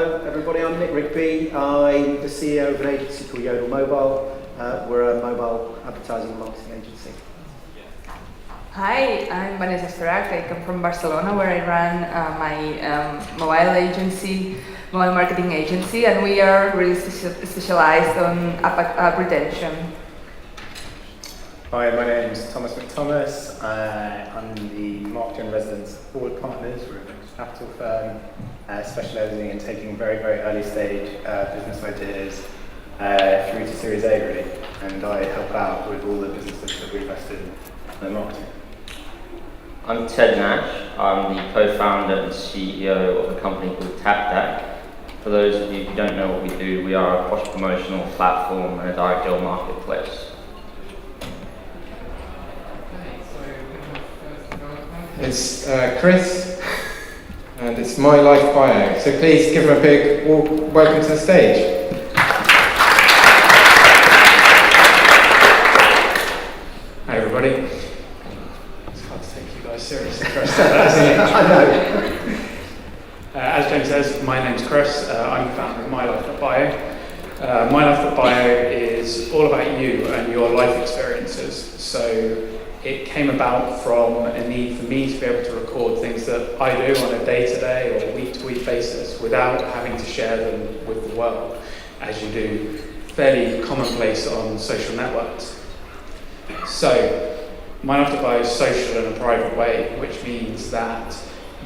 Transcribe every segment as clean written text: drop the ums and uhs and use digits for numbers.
Hello everybody, I'm Nick Rigby. I'm the CEO of an agency called Yodel Mobile. We're a mobile advertising and marketing agency. Hi, I'm Vanessa Storac. I come from Barcelona, where I run my mobile marketing agency, and we are really specialized on app retention. Hi, my name is Thomas McThomas. I'm the marketing residence at Forward Partners. We're a venture capital firm specialising in taking very, very early stage business ideas through to Series A, really. And I help out with all the businesses that we invest in their marketing. I'm Ted Nash. I'm the co-founder and CEO of a company called TapDac. For those of you who don't know what we do, we are a cross-promotional platform and a direct deal marketplace. It's Chris, and it's my life bio. So please give him a big welcome to the stage. Hi everybody. It's hard to take you guys seriously for a second, isn't it? I know. As James says, my name's Chris. I'm the founder of MyLife.bio. MyLife.bio is all about you and your life experiences. So it came about from a need for me to be able to record things that I do on a day-to-day or week-to-week basis without having to share them with the world, as you do fairly commonplace on social networks. So, MyLife.bio is social in a private way, which means that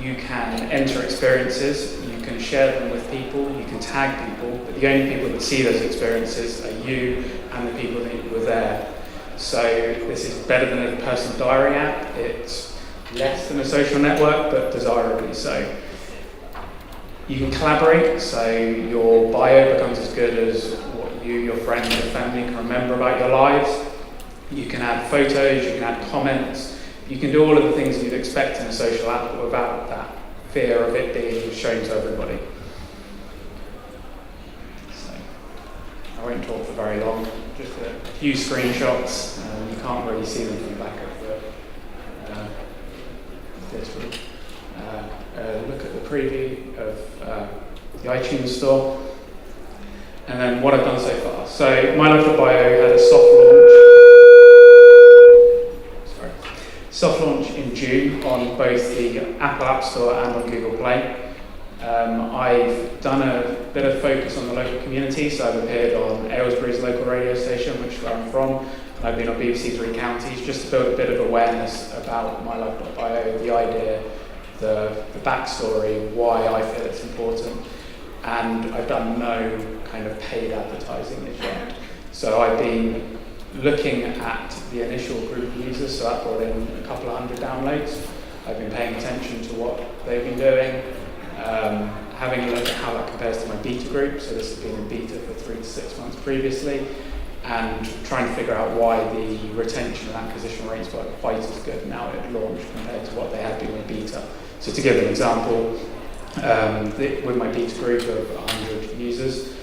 you can enter experiences, you can share them with people, you can tag people, but the only people that see those experiences are you and the people that were there. So this is better than a personal diary app. It's less than a social network, but desirably so. You can collaborate, so your bio becomes as good as what you, your friends, and family can remember about your lives. You can add photos, you can add comments. You can do all of the things you'd expect in a social app, but without that fear of it being shown to everybody. So, I won't talk for very long. Just a few screenshots. You can't really see them from the back of this one. Look at the preview of the iTunes store. And then what I've done so far. So MyLife.bio had a soft launch in June on both the Apple App Store and on Google Play. I've done a bit of focus on the local community, so I've appeared on Aylesbury's local radio station, which is where I'm from, and I've been on BBC Three Counties, just to build a bit of awareness about MyLife.bio, the idea, the backstory, why I feel it's important, and I've done no kind of paid advertising as yet. So I've been looking at the initial group of users, so that brought in a couple of hundred downloads. I've been paying attention to what they've been doing, having a look at how that compares to my beta group, so this has been in beta for 3 to 6 months previously, and trying to figure out why the retention and acquisition rates were quite as good now at launch compared to what they had been in beta. So to give an example, with my beta group of 100 users,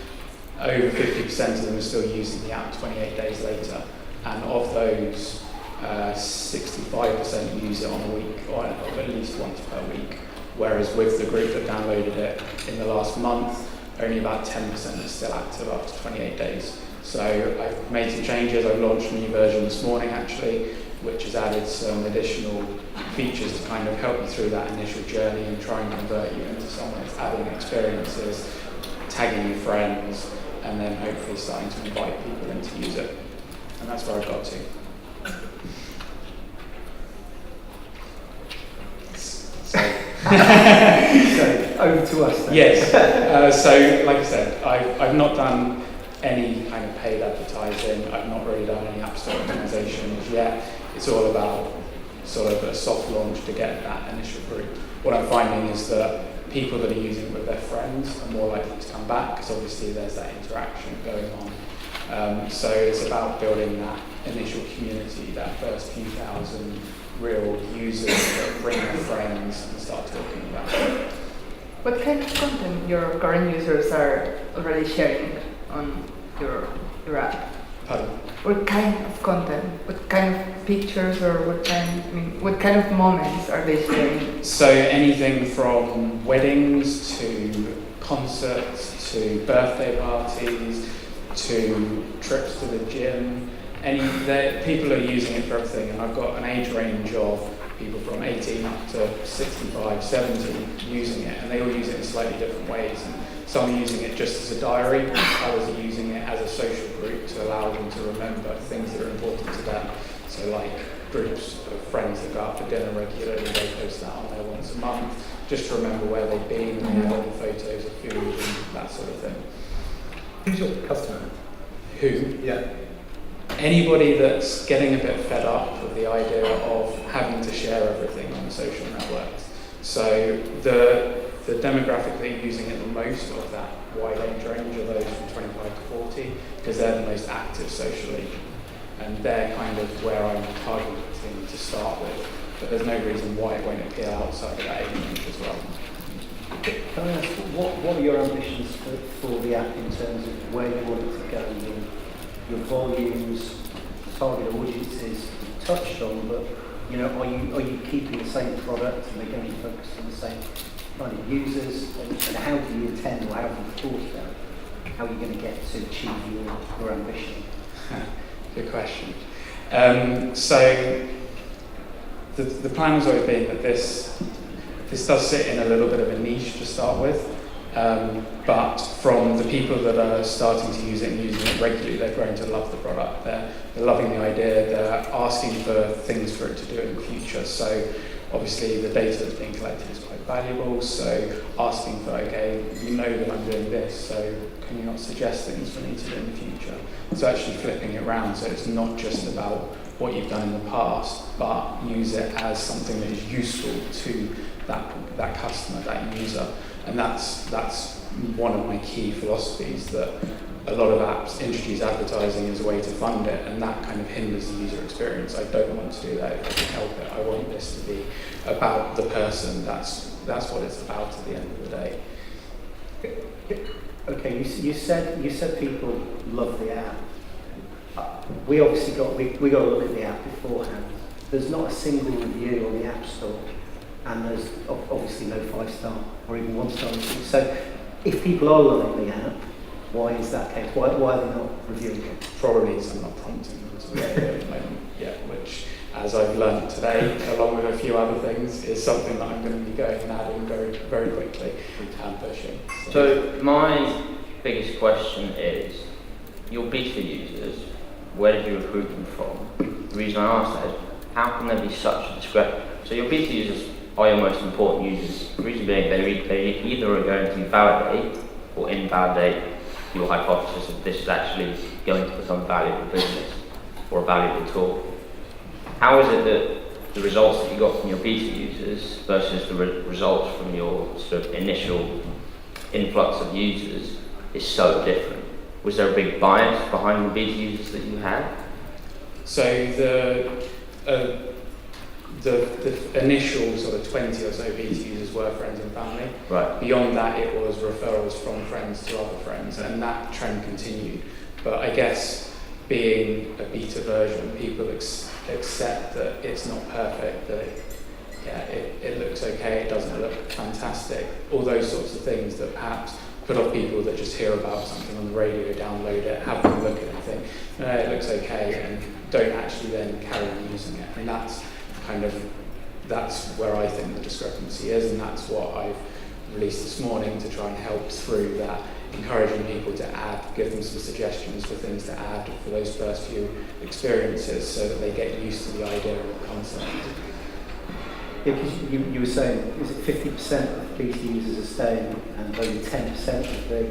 over 50% of them are still using the app 28 days later, and of those, 65% use it on a week, or at least once per week. Whereas with the group that downloaded it in the last month, only about 10% is still active after 28 days. So I've made some changes. I've launched a new version this morning actually, which has added some additional features to kind of help you through that initial journey and try and convert you into someone that's adding experiences, tagging your friends, and then hopefully starting to invite people in to use it. And that's where I've got to. So, over to us then. Yes. So, like I said, I've not done any kind of paid advertising. I've not really done any app store optimization as yet. It's all about sort of a soft launch to get that initial group. What I'm finding is that people that are using it with their friends are more likely to come back, because obviously there's that interaction going on. So it's about building that initial community, that first few thousand real users that bring their friends and start talking about it. What kind of content your current users are already sharing on your app? Pardon? What kind of content? What kind of pictures, or what kind of moments are they sharing? So anything from weddings to concerts to birthday parties to trips to the gym. People are using it for everything, and I've got an age range of people from 18 up to 65, 70 using it, and they all use it in slightly different ways. And some are using it just as a diary, others are using it as a social group to allow them to remember things that are important to them. So like groups of friends that go out for dinner regularly, they post that on there once a month, just to remember where they've been, they have any photos of food and that sort of thing. Who's your customer? Who? Yeah. Anybody that's getting a bit fed up with the idea of having to share everything on social networks. So the demographic that are using it the most of that wide age range are those from 25 to 40, because they're the most active socially. And they're kind of where I'm targeting to start with. But there's no reason why it won't appeal outside of that age range as well. Can I ask, what are your ambitions for the app in terms of where you want it to go? Your volumes, target audiences you touched on, but are you keeping the same product and they're going to be focused on the same kind of users? And how do you intend, or how have you thought about how you're going to get to achieve your ambition? Good question. So the plan has always been that this does sit in a little bit of a niche to start with. But from the people that are starting to use it and using it regularly, they're growing to love the product. They're loving the idea. They're asking for things for it to do in the future. So obviously the data that's being collected is quite valuable. So asking for, okay, you know that I'm doing this, so can you not suggest things for me to do in the future? So actually flipping it around, so it's not just about what you've done in the past, but use it as something that is useful to that customer, that user. And that's one of my key philosophies, that a lot of apps introduce advertising as a way to fund it, and that kind of hinders the user experience. I don't want to do that if I can help it. I want this to be about the person. That's what it's about at the end of the day. Okay, you said people love the app. We obviously we got to look at the app beforehand. There's not a single review on the App Store, and there's obviously no 5-star or even 1-star reviews. So if people are loving the app, why is that case? Why are they not reviewing it? Probably because I'm not prompting them to review it at the moment. Yeah, which, as I've learned today, along with a few other things, is something that I'm going to be going and adding very, very quickly and pushing. So my biggest question is, your beta users, where did you recruit them from? The reason I ask that is, how can there be such a discrepancy? So your beta users are your most important users. The reason being, they either are going to validate or invalidate your hypothesis that this is actually going to become a valuable business or a valuable tool. How is it that the results that you got from your beta users versus the results from your sort of initial influx of users is so different? Was there a big bias behind the beta users that you had? So the initial sort of 20 or so beta users were friends and family. Right. Beyond that, it was referrals from friends to other friends, and that trend continued. But I guess being a beta version, people accept that it's not perfect, that it looks okay, it doesn't look fantastic, all those sorts of things that perhaps put off people that just hear about something on the radio, download it, have a look at it and think, no, it looks okay, and don't actually then carry on using it. And that's where I think the discrepancy is, and that's what I've released this morning to try and help through that, encouraging people to add, give them some suggestions for things to add for those first few experiences so that they get used to the idea of the concept. Yeah, because you were saying, is it 50% of beta users are staying and only 10% of the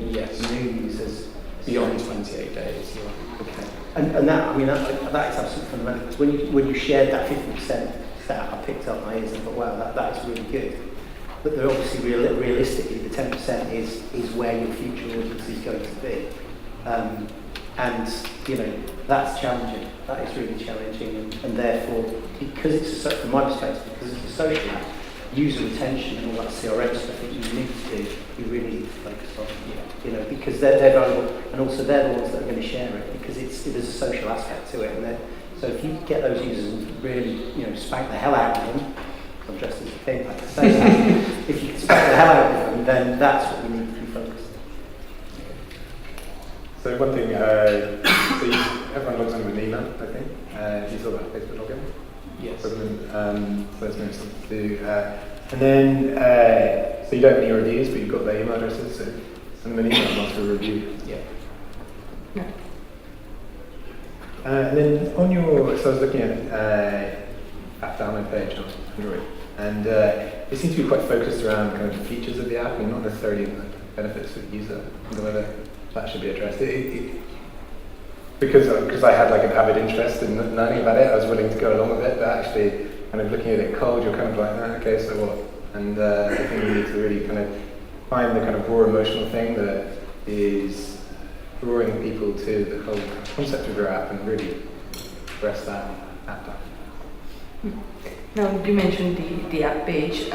new users beyond 28 days? Yeah. Okay. And that is absolutely fundamental, because when you shared that 50% stat, I picked up my ears and thought, wow, that is really good. But they're obviously realistically, the 10% is where your future audience is going to be. And that's challenging. That is really challenging, and therefore, because from my perspective, because it's a social app, user retention and all that CRM stuff that you need to do, you really need to focus on. Because they're valuable, and also they're the ones that are going to share it, because there's a social aspect to it. So if you get those users and really, spank the hell out of them, I'm dressed as a pimp, I can say that. If you can spank the hell out of them, then that's what we need to be focused So one thing, everyone logs in with an email, I think. You saw that Facebook login? Yes. So there's maybe something to do. And then, so you don't have any reviews, but you've got their email addresses, so send them an email and ask for a review. Yeah. And then on your, so I was looking at app download page on Android, and it seems to be quite focused around kind of the features of the app and not necessarily the benefits for the user. I wonder whether that should be addressed. Because I had like an avid interest in learning about it, I was willing to go along with it, but actually kind of looking at it cold, you're kind of like, okay, so what? And I think you need to really kind of find the kind of raw emotional thing that is drawing people to the whole concept of your app and really address that app down. Now you mentioned the app page.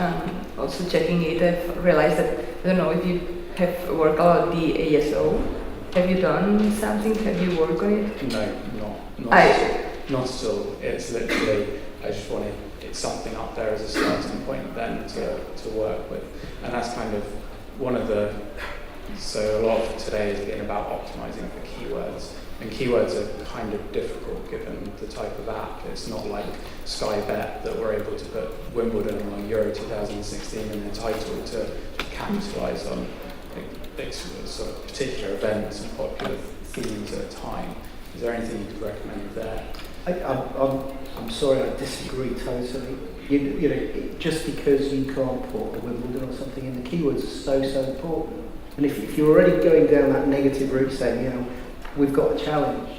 Also checking it, I've realized that, I don't know if you have worked on the ASO. Have you done something? Have you worked on it? No, not at all. It's literally, I just wanted something up there as a starting point then to work with. And that's kind of one of the, so a lot of today has been about optimizing for keywords. And keywords are kind of difficult given the type of app. It's not like Sky Bet that we're able to put Wimbledon or Euro 2016 in the title to capitalise on sort of particular events and popular themes at a time. Is there anything you could recommend there? I'm sorry, I disagree totally. You know, just because you can't put a Wimbledon or something in, the keywords are so important. And if you're already going down that negative route, saying, you know, we've got a challenge,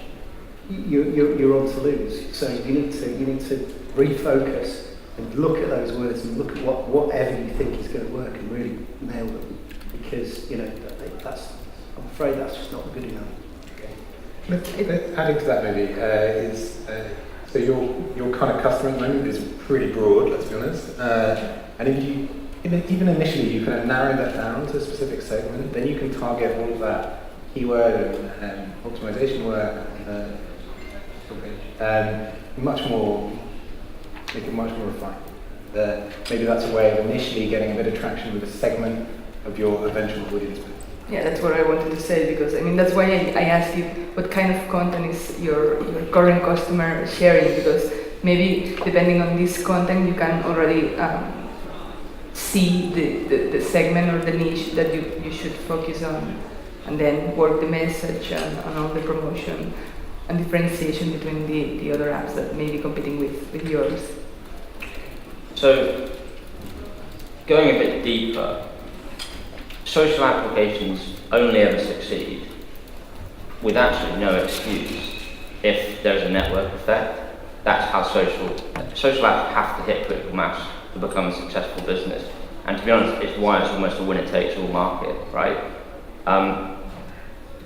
you're on to lose. So you need to refocus and look at those words and look at whatever you think is going to work and really nail them. Because, you know, I'm afraid that's just not good enough. Adding to that maybe is, so your kind of customer at the moment is pretty broad, let's be honest. And if you, even initially you kind of narrow that down to a specific segment, then you can target all of that keyword and optimization work much more, make it much more refined. Maybe that's a way of initially getting a bit of traction with a segment of your eventual audience. Yeah, that's what I wanted to say, because I mean that's why I asked you what kind of content is your current customer sharing, because maybe depending on this content you can already see the segment or the niche that you should focus on, and then work the message and all the promotion and differentiation between the other apps that may be competing with yours. So, going a bit deeper, social applications only ever succeed with absolutely no excuse if there's a network effect. That's how social apps have to hit critical mass to become a successful business. And to be honest, it's why it's almost a winner-takes-all market, right?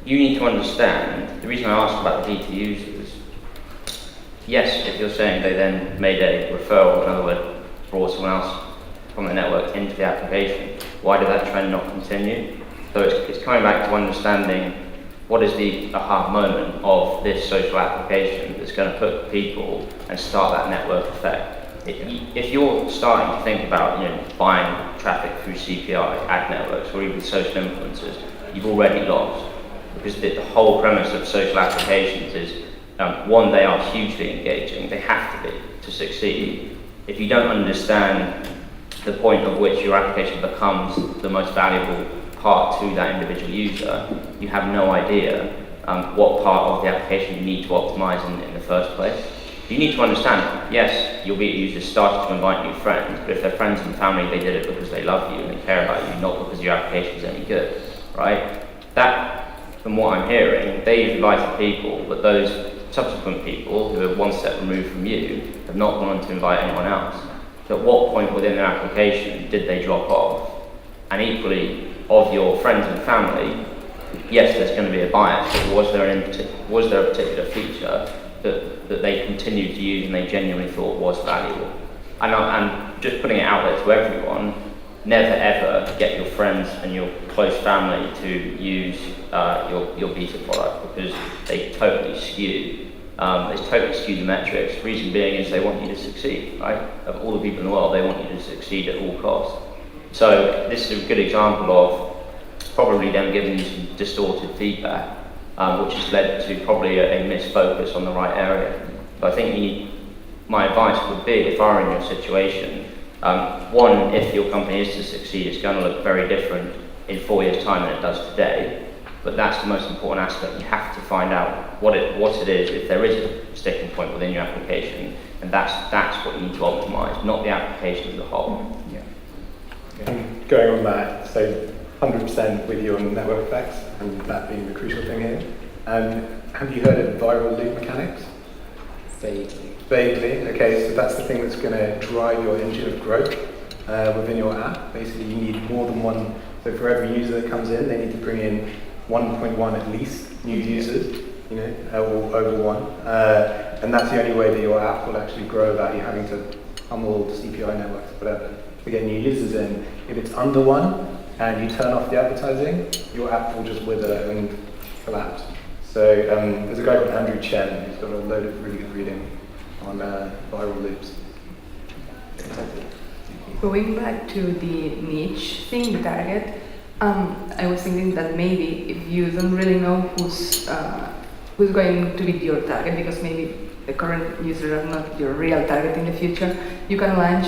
You need to understand, the reason I asked about the D2 users, yes, if you're saying they then made a referral, in other words, brought someone else from the network into the application, why did that trend not continue? So it's coming back to understanding what is the aha moment of this social application that's going to put people and start that network effect. If you're starting to think about buying traffic through CPI, ad networks, or even social influencers, you've already lost. Because the whole premise of social applications is, one, they are hugely engaging, they have to be to succeed. If you don't understand the point of which your application becomes the most valuable part to that individual user, you have no idea what part of the application you need to optimize in the first place. You need to understand, yes, your beta users started to invite new friends, but if they're friends and family, they did it because they love you and they care about you, not because your application is any good, right? That, from what I'm hearing, they've invited people, but those subsequent people who are one step removed from you have not gone on to invite anyone else. So at what point within their application did they drop off? And equally, of your friends and family, yes, there's going to be a bias, but was there a particular feature that they continued to use and they genuinely thought was valuable? And just putting it out there to everyone, never ever get your friends and your close family to use your beta product, because they totally skew the metrics. Reason being is they want you to succeed, right? Of all the people in the world, they want you to succeed at all costs. So this is a good example of probably them giving you some distorted feedback which has led to probably a misfocus on the right area. So I think my advice would be, if I were in your situation, one, if your company is to succeed, it's going to look very different in 4 years' time than it does today. But that's the most important aspect. You have to find out what it is, if there is a sticking point within your application, and that's what you need to optimize, not the application as a whole. Yeah. And going on that, so 100% with you on network effects, and that being the crucial thing here. Have you heard of viral loop mechanics? Vaguely. Okay, so that's the thing that's going to drive your engine of growth within your app. Basically, you need more than one. So for every user that comes in, they need to bring in 1.1 at least new users, or over one. And that's the only way that your app will actually grow without you having to pummel the CPI networks, whatever, to get new users in. If it's under one and you turn off the advertising, your app will just wither and collapse. So there's a guy called Andrew Chen who's got a load of really good reading on viral loops. Going back to the niche thing, the target, I was thinking that maybe if you don't really know who's going to be your target, because maybe the current users are not your real target in the future, you can launch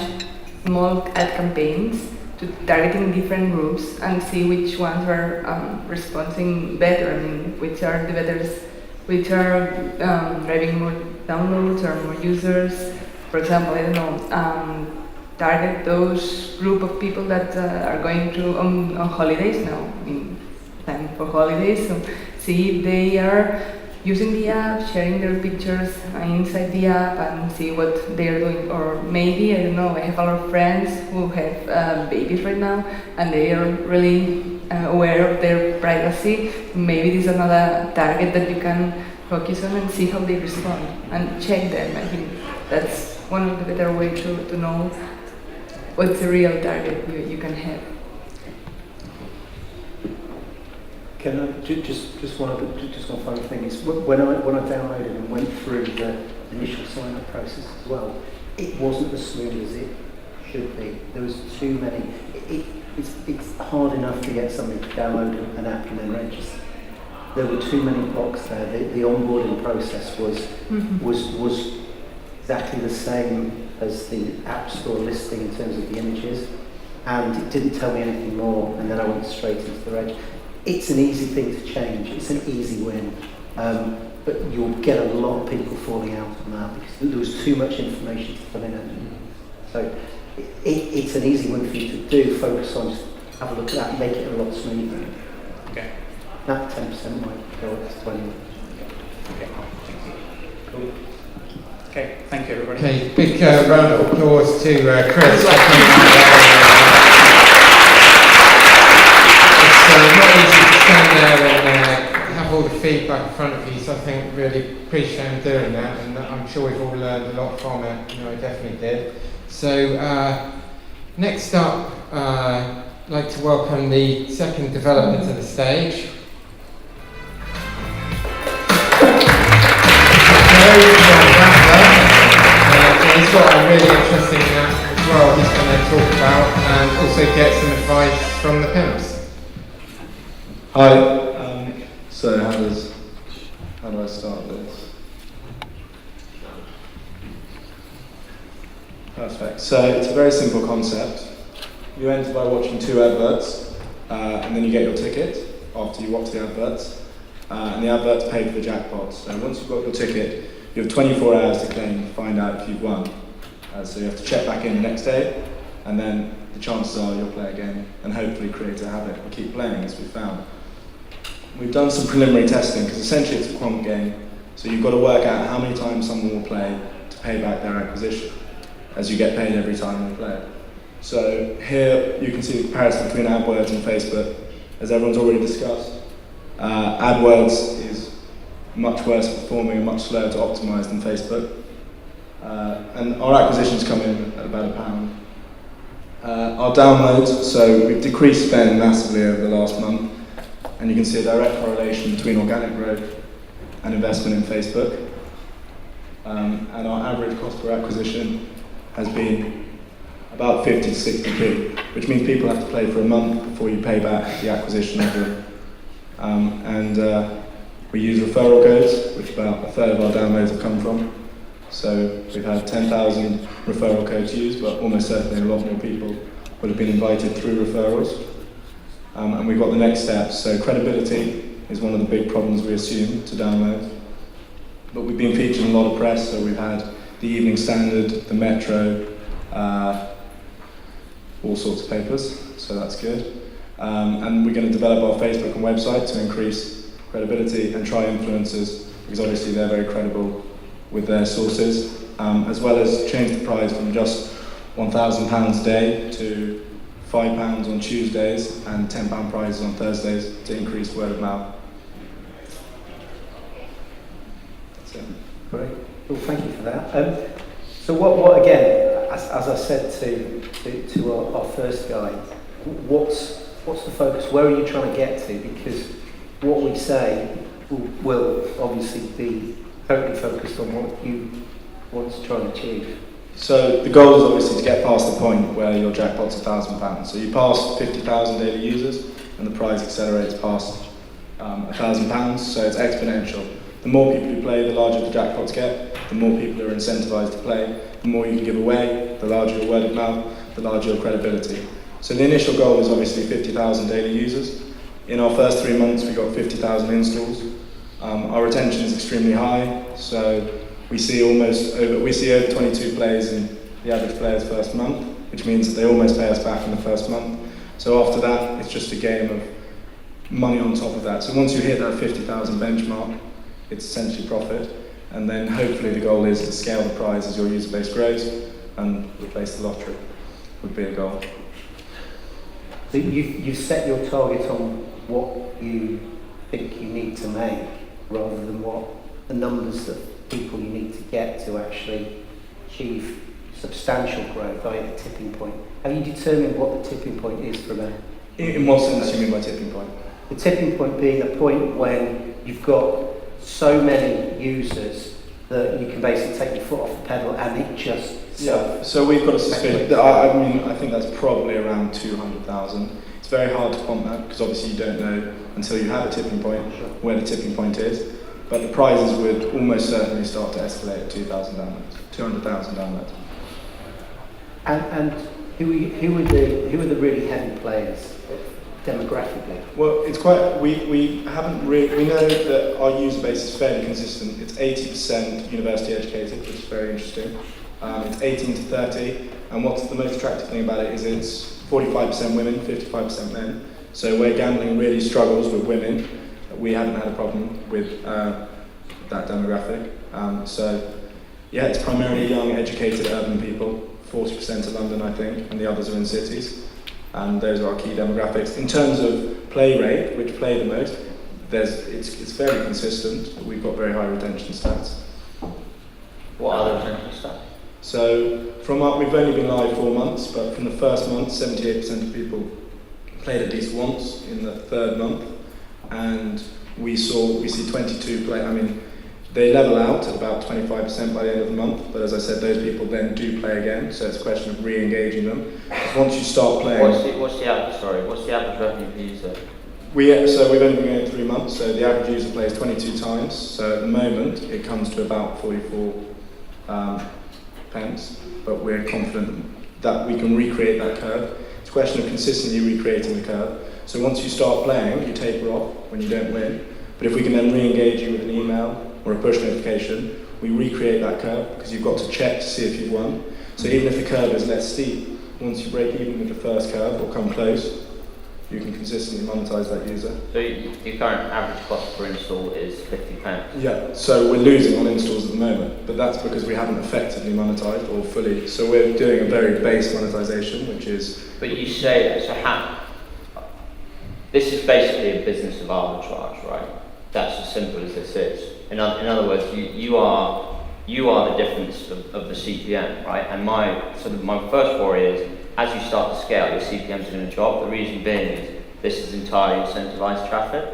small ad campaigns to targeting different groups and see which ones are responding better. I mean, which are the better, which are driving more downloads or more users. For example, I don't know, target those group of people that are going to on holidays now. I mean, time for holidays. So see if they are using the app, sharing their pictures inside the app, and see what they are doing. Or maybe, I don't know, I have a lot of friends who have babies right now, and they are really aware of their privacy. Maybe this is another target that you can focus on and see how they respond, and check them. I think that's one of the better ways to know what's the real target you can have. Can I just one final thing is when I downloaded and went through the initial sign-up process as well, it wasn't as smooth as it should be. There was too many. It's hard enough to get somebody to download an app and then register. There were too many blocks there. The onboarding process was exactly the same as the App Store listing in terms of the images, and it didn't tell me anything more, and then I went straight into the reg. It's an easy thing to change, it's an easy win, but you'll get a lot of people falling out on that because there was too much information to fill in. So it's an easy win for you to do, focus on, just have a look at that and make it a lot smoother. Okay. That 10% might go up to 20. Okay, thank you. Cool. Okay, thank you everybody. Okay, big round of applause to Chris. It's not easy to stand there and have all the feedback in front of you, so I think really appreciate him doing that, and I'm sure we've all learned a lot from it. I definitely did. So next up, I'd like to welcome the second development to the stage. He's got a really interesting app as well he's going to talk about, and also get some advice from the pimps. Hi, so how do I start this? Perfect, so it's a very simple concept. You enter by watching 2 adverts, and then you get your ticket after you watch the adverts, and the adverts pay for the jackpot. So once you've got your ticket, you have 24 hours to claim to find out if you've won. So you have to check back in the next day, and then the chances are you'll play again and hopefully create a habit and keep playing, as we've found. We've done some preliminary testing because essentially it's a quant game, so you've got to work out how many times someone will play to pay back their acquisition, as you get paid every time you play. So here you can see the comparison between AdWords and Facebook, as everyone's already discussed. AdWords is much worse performing and much slower to optimize than Facebook. And our acquisitions come in at about £1. Our downloads, so we've decreased spend massively over the last month, and you can see a direct correlation between organic growth and investment in Facebook. And our average cost per acquisition has been about 50 to 60p, which means people have to play for a month before you pay back the acquisition of them. We use referral codes, which about a third of our downloads have come from. So we've had 10,000 referral codes used, but almost certainly a lot more people would have been invited through referrals. And we've got the next steps. So credibility is one of the big problems we assume to download. But we've been featured in a lot of press, so we've had the Evening Standard, the Metro, all sorts of papers, so that's good. And we're going to develop our Facebook and website to increase credibility and try influencers, because obviously they're very credible with their sources, as well as change the price from just £1,000 a day to £5 on Tuesdays and £10 prizes on Thursdays to increase word of mouth. That's it. Great. Well, thank you for that. So what again, as I said to our first guy, what's the focus? Where are you trying to get to? Because what we say will obviously be totally focused on what you want to try and achieve. So the goal is obviously to get past the point where your jackpot's £1,000. So you pass 50,000 daily users and the prize accelerates past £1,000, so it's exponential. The more people who play, the larger the jackpots get, the more people are incentivized to play, the more you can give away, the larger your word of mouth, the larger your credibility. So the initial goal is obviously 50,000 daily users. In our first 3 months we got 50,000 installs. Our retention is extremely high, so we see over 22 plays in the average player's first month, which means that they almost pay us back in the first month. So after that, it's just a game of money on top of that. So once you hit that 50,000 benchmark, it's essentially profit, and then hopefully the goal is to scale the prize as your user base grows and replace the lottery, would be a goal. So you've set your target on what you think you need to make, rather than what the numbers that people you need to get to actually achieve substantial growth, i.e. the tipping point. Have you determined what the tipping point is from a... In what sense do you mean by tipping point? The tipping point being a point when you've got so many users that you can basically take your foot off the pedal and it just... Yeah, so we've got a suspicion. I think that's probably around 200,000. It's very hard to quant that because obviously you don't know until you have a tipping point where the tipping point is. But the prizes would almost certainly start to escalate at 200,000 downloads. And who are the really heavy players demographically? Well, it's quite. We haven't really. We know that our user base is fairly consistent. It's 80% university educated, which is very interesting. It's 18 to 30, and what's the most attractive thing about it is it's 45% women, 55% men. So where gambling really struggles with women, we haven't had a problem with that demographic. So yeah, it's primarily young, educated, urban people. 40% of London, I think, and the others are in cities. And those are our key demographics. In terms of play rate, which play the most, it's fairly consistent. We've got very high retention stats. What are the retention stats? So we've only been live 4 months, but from the first month, 78% of people played at least once in the third month, and we see 22 play. I mean, they level out at about 25% by the end of the month, but as I said, those people then do play again, so it's a question of re-engaging them. Once you start playing... What's the average revenue per user? So we've only been going 3 months, so the average user plays 22 times, so at the moment it comes to about 44 pence, but we're confident that we can recreate that curve. It's a question of consistently recreating the curve. So once you start playing, you taper off when you don't win, but if we can then re-engage you with an email or a push notification, we recreate that curve because you've got to check to see if you've won. So even if the curve is less steep, once you break even with the first curve or come close, you can consistently monetize that user. So your current average cost per install is 50 pence? Yeah, so we're losing on installs at the moment, but that's because we haven't effectively monetized or fully. So we're doing a very base monetization, which is... But you say that, so this is basically a business of arbitrage, right? That's as simple as this is. In other words, you are the difference of the CPM, right? And my first worry is, as you start to scale, your CPMs are going to drop. The reason being is this is entirely incentivized traffic,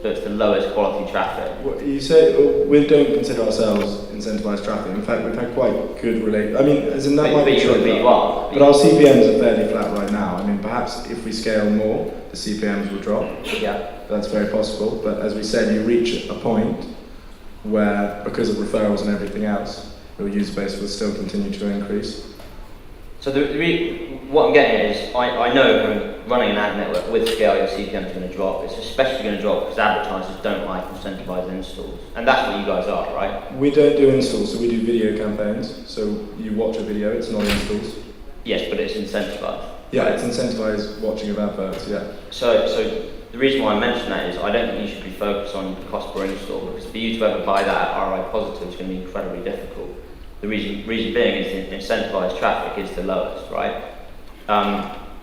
so it's the lowest quality traffic. Well, you say we don't consider ourselves incentivized traffic. In fact, we've had quite good I mean, as in that might be true. But you are. But our CPMs are fairly flat right now. I mean, perhaps perhaps if we scale more, the CPMs will drop. Yeah. That's very possible. But as we said, you reach a point where, because of referrals and everything else, your user base will still continue to increase. So what I'm getting at is, I know running an ad network with scale, your CPM is going to drop. It's especially going to drop because advertisers don't like incentivized installs. And that's what you guys are, right? We don't do installs, so we do video campaigns. So you watch a video, it's not installs. Yes, but it's incentivized. Yeah, it's incentivized watching of adverts, yeah. So the reason why I mention that is I don't think you should be focused on cost per install, because for you to ever buy that at ROI positive is going to be incredibly difficult. The reason being is the incentivized traffic is the lowest, right?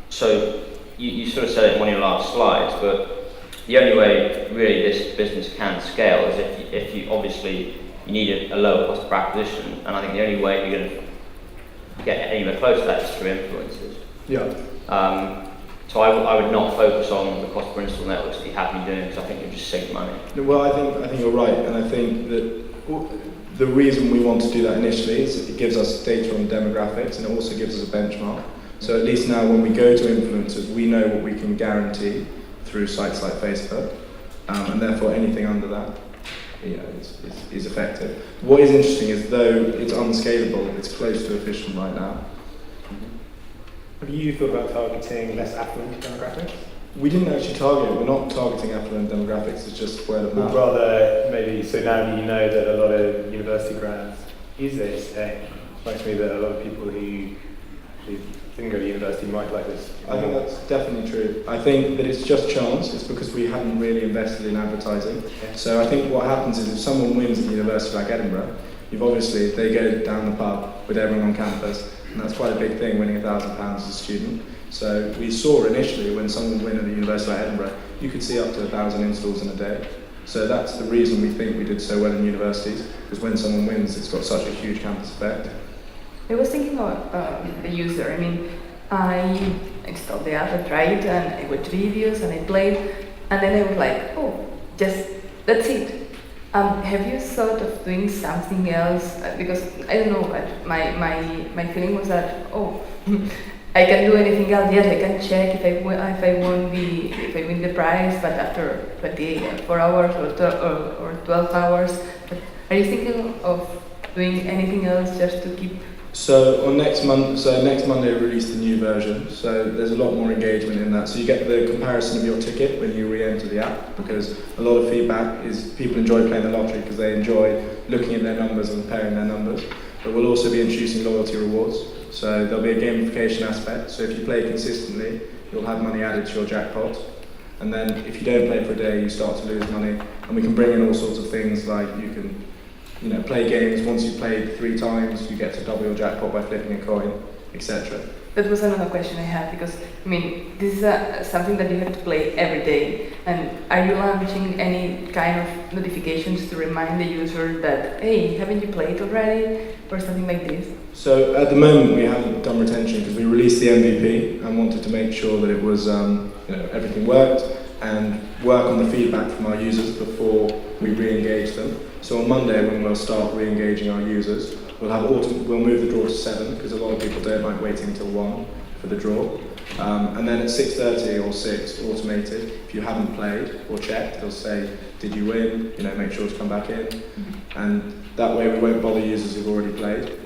So you sort of said it in one of your last slides, but the only way really this business can scale is if you obviously you need a lower cost per acquisition, and I think the only way you're going to get anywhere close to that is through influencers. Yeah. So I would not focus on the cost per install networks that you have been doing, because I think you'll just save money. Well, I think you're right, and I think that the reason we want to do that initially is it gives us data on demographics, and it also gives us a benchmark. So at least now when we go to influencers, we know what we can guarantee through sites like Facebook, and therefore anything under that, is effective. What is interesting is, though it's unscalable, it's close to efficient right now. Have you thought about targeting less affluent demographics? We didn't actually target it. We're not targeting affluent demographics. It's just word of Or mouth. rather, maybe, so now you know that a lot of university grads use this. It strikes me that a lot of people who didn't go to university might like this. I think that's definitely true. I think that it's just chance. It's because we haven't really invested in advertising. Okay. So I think what happens is if someone wins at a university like Edinburgh, they go down the pub with everyone on campus, and that's quite a big thing, winning £1,000 as a student. So we saw initially when someone win at a university like Edinburgh, you could see up to 1,000 installs in a day. So that's the reason we think we did so well in universities, because when someone wins, it's got such a huge campus effect. I was thinking about the user. I mean, I installed the app, I tried, and I watched videos, and I played, and then I was like, oh, that's it. Have you thought of doing something else? Because I don't know, my feeling was that, oh, I can do anything else. Yes, I can check if I win the prize, but after 24 hours or 12 hours. But are you thinking of doing anything else just to keep? So next Monday we release the new version. So there's a lot more engagement in that. So you get the comparison of your ticket when you re-enter the app, because a lot of feedback is people enjoy playing the lottery because they enjoy looking at their numbers and comparing their numbers. But we'll also be introducing loyalty rewards. So there'll be a gamification aspect. So if you play consistently, you'll have money added to your jackpot. And then if you don't play for a day, you start to lose money. And we can bring in all sorts of things like you can play games. Once you've played 3 times, you get to double your jackpot by flipping a coin, etc. That was another question I had, because I mean, this is something that you have to play every day. And are you launching any kind of notifications to remind the user that, hey, haven't you played already, or something like this? So at the moment we haven't done retention because we released the MVP and wanted to make sure that it was everything worked and work on the feedback from our users before we re-engage them. So on Monday, when we'll start re-engaging our users, we'll move the draw to 7 because a lot of people don't like waiting till 1 for the draw. And then at 6:30 or 6, automated, if you haven't played or checked, they'll say, did you win? Make sure to come back in. And that way we won't bother users who've already played.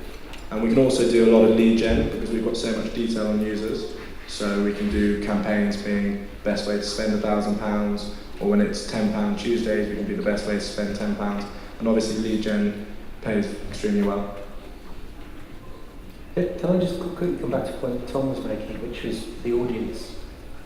And we can also do a lot of lead gen because we've got so much detail on users. So we can do campaigns being best way to spend £1,000, or when it's £10 Tuesdays, we can do the best way to spend £10. And obviously lead gen pays extremely well. Can I just quickly come back to the point Tom was making, which was the audience?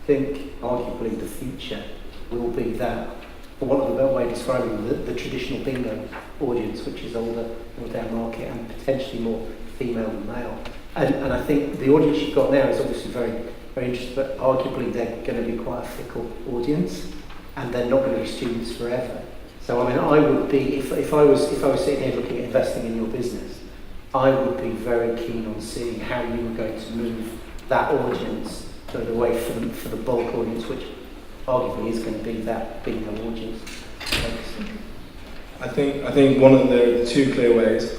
I think arguably the future will be that, for want of a better way of describing the traditional bingo audience, which is older, more down market, and potentially more female than male. And I think the audience you've got now is obviously very, very interesting, but arguably they're going to be quite a fickle audience, and they're not going to be students forever. So I mean, I would be, if I was sitting here looking at investing in your business, I would be very keen on seeing how you were going to move that audience further away for the bulk audience, which arguably is going to be that bingo audience. I think one of the 2 clear ways,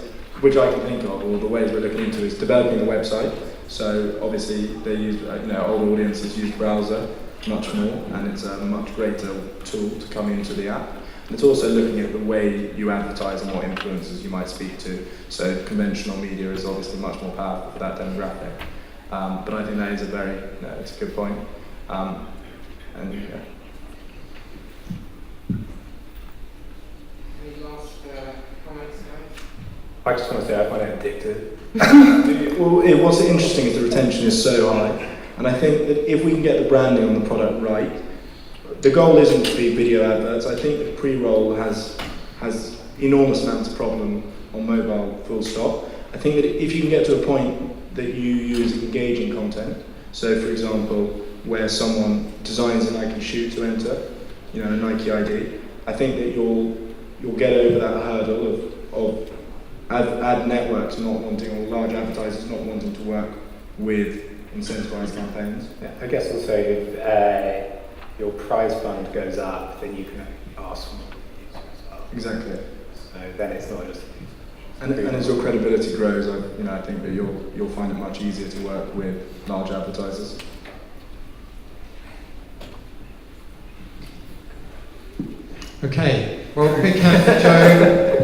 which I can think of, or the ways we're looking into, is developing the website. So obviously they use, older audiences use browser much more, and it's a much greater tool to come into the app. And it's also looking at the way you advertise and what influencers you might speak to. So conventional media is obviously much more powerful for that demographic. But I think that is it's a good point. And yeah. Any last comments, guys? I just want to say I find it addictive. Well, what's interesting is the retention is so high, and I think that if we can get the branding on the product right, the goal isn't to be video adverts. I think that pre-roll has enormous amounts of problem on mobile, full stop. I think that if you can get to a point that you use engaging content, so for example, where someone designs a Nike shoe to enter, a Nike ID, I think that you'll get over that hurdle of ad networks not wanting, or large advertisers not wanting to work with incentivized campaigns. Yeah, I guess also if your prize fund goes up, then you can ask for more users as well. Exactly. So then it's not just. And as your credibility grows, I think that you'll find it much easier to work with large advertisers. Okay, well, big hand for Joe.